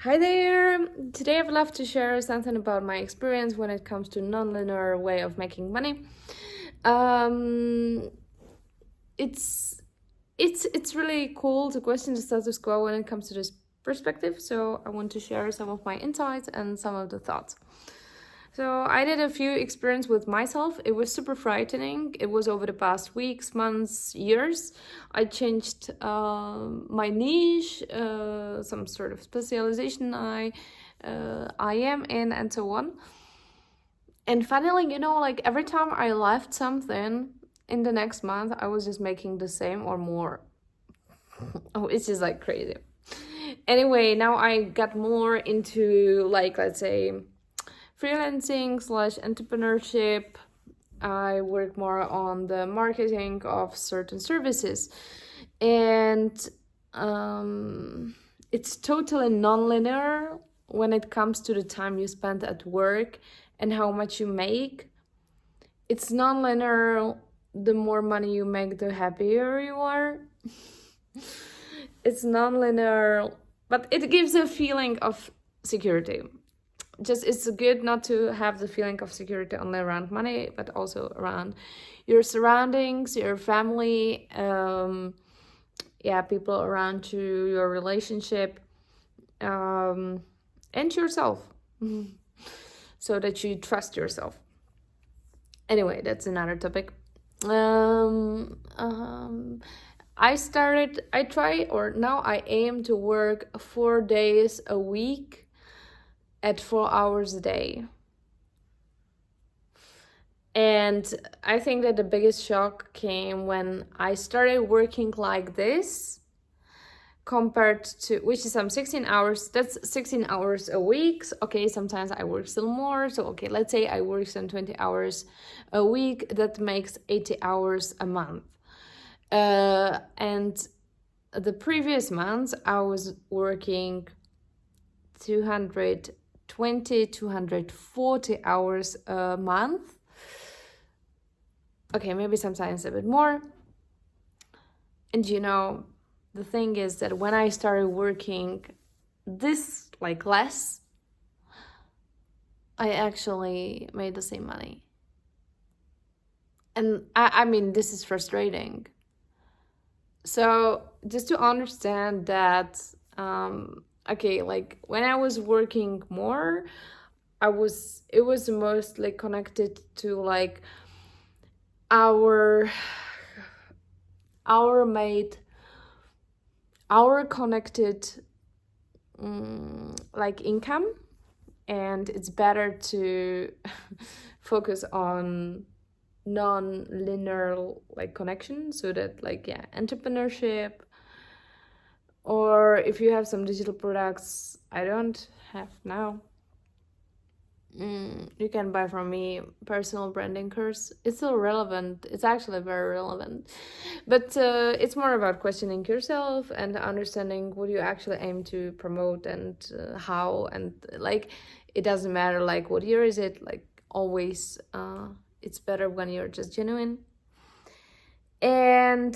Hi there! Today I'd love to share something about my experience when it comes to non-linear way of making money. Um, it's it's really cool to question the status quo when it comes to this perspective. So I want to share some of my insights and some of the thoughts. So I did a few experiences with myself. It was super frightening. It was over the past weeks, months, years. I changed my niche, some sort of specialization I am in, and so on. And finally, like every time I left something in the next month, I was just making the same or more. Oh, it's just like crazy. Anyway, now I got more into like, let's say, freelancing slash entrepreneurship. I work more on the marketing of certain services, and it's totally non-linear when it comes to the time you spend at work and how much you make. It's non-linear. The more money you make, the happier you are. It's non-linear, but it gives a feeling of security. Just it's good not to have the feeling of security only around money, but also around your surroundings, your family, people around you, your relationship, and yourself, so that you trust yourself. Anyway, that's another topic. Now I aim to work 4 days a week at 4 hours a day. And I think that the biggest shock came when I started working like this compared to, which is some 16 hours, that's 16 hours a week. Okay, sometimes I work still more. So, okay, let's say I work some 20 hours a week. That makes 80 hours a month. And the previous months, I was working 240 hours a month. Okay, maybe sometimes a bit more. And the thing is that when I started working this like less, I actually made the same money. And I mean, this is frustrating. So just to understand that, okay, like when I was working more, it was mostly connected to like our connected like income, and it's better to focus on non-linear like connection, so that like entrepreneurship, or if you have some digital products I don't have now, you can buy from me personal branding course. It's still relevant. It's actually very relevant, but it's more about questioning yourself and understanding what you actually aim to promote, and how, and like it doesn't matter like what year is it, like always it's better when you're just genuine. And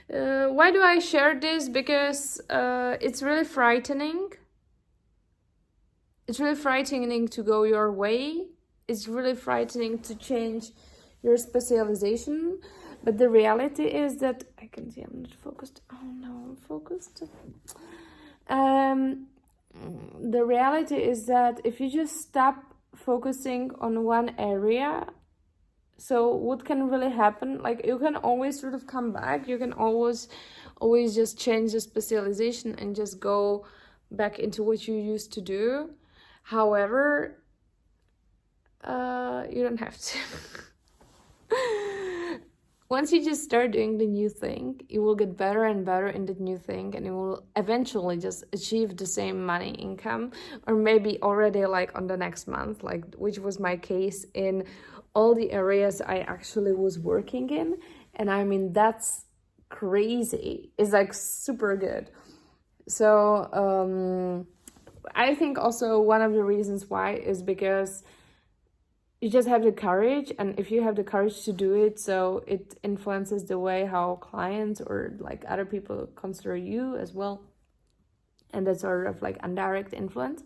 why do I share this? Because it's really frightening. It's really frightening to go your way. It's really frightening to change your specialization. But the reality is that I can see I'm not focused. Oh no, I'm focused. The reality is that if you just stop focusing on one area, so what can really happen? Like you can always sort of come back. You can always just change the specialization and just go back into what you used to do. However, you don't have to. Once you just start doing the new thing, you will get better and better in the new thing, and you will eventually just achieve the same money income, or maybe already like on the next month, like which was my case in all the areas I actually was working in. And I mean, that's crazy. It's like super good. So I think also one of the reasons why is because you just have the courage, and if you have the courage to do it, so it influences the way how clients or like other people consider you as well, and that's sort of like indirect influence.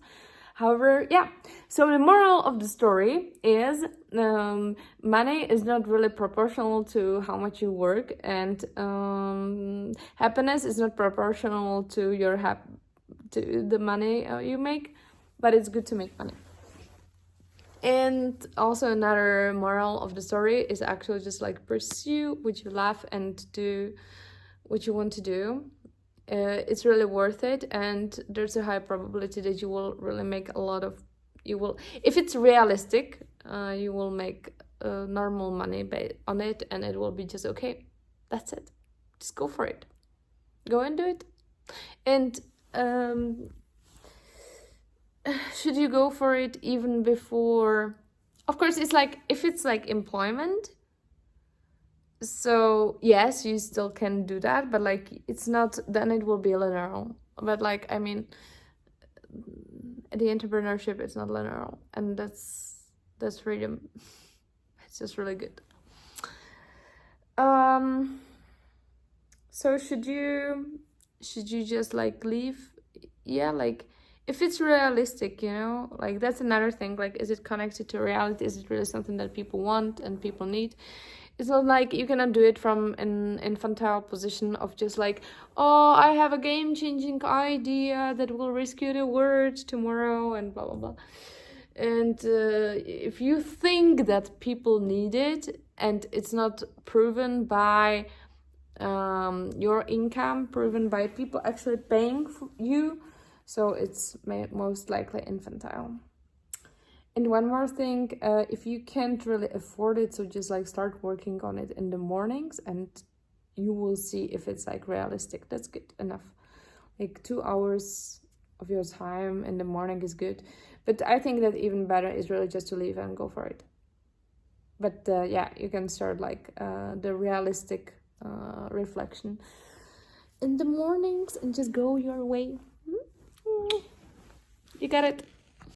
However, yeah, so the moral of the story is money is not really proportional to how much you work, and happiness is not proportional to your to the money you make, but it's good to make money. And also another moral of the story is actually just like pursue what you love and do what you want to do. It's really worth it, and there's a high probability that you will really make a lot of, you will, if it's realistic, you will make normal money on it, and it will be just okay. That's it. Just go for it. Go and do it. And should you go for it even before, of course, it's like if it's like employment, so yes, you still can do that, but like it's not, then it will be linear. But like, I mean, the entrepreneurship is not linear, and that's freedom. It's just really good. So should you just like leave? Yeah, like if it's realistic, you know, like that's another thing. Like, is it connected to reality? Is it really something that people want and people need? It's not like you cannot do it from an infantile position of just like, oh, I have a game-changing idea that will rescue the world tomorrow and blah, blah, blah. And if you think that people need it and it's not proven by your income, proven by people actually paying for you, so it's most likely infantile. And one more thing, if you can't really afford it, so just like start working on it in the mornings, and you will see if it's like realistic. That's good enough. Like 2 hours of your time in the morning is good. But I think that even better is really just to leave and go for it. But yeah, you can start like the realistic reflection in the mornings and just go your way. You got it.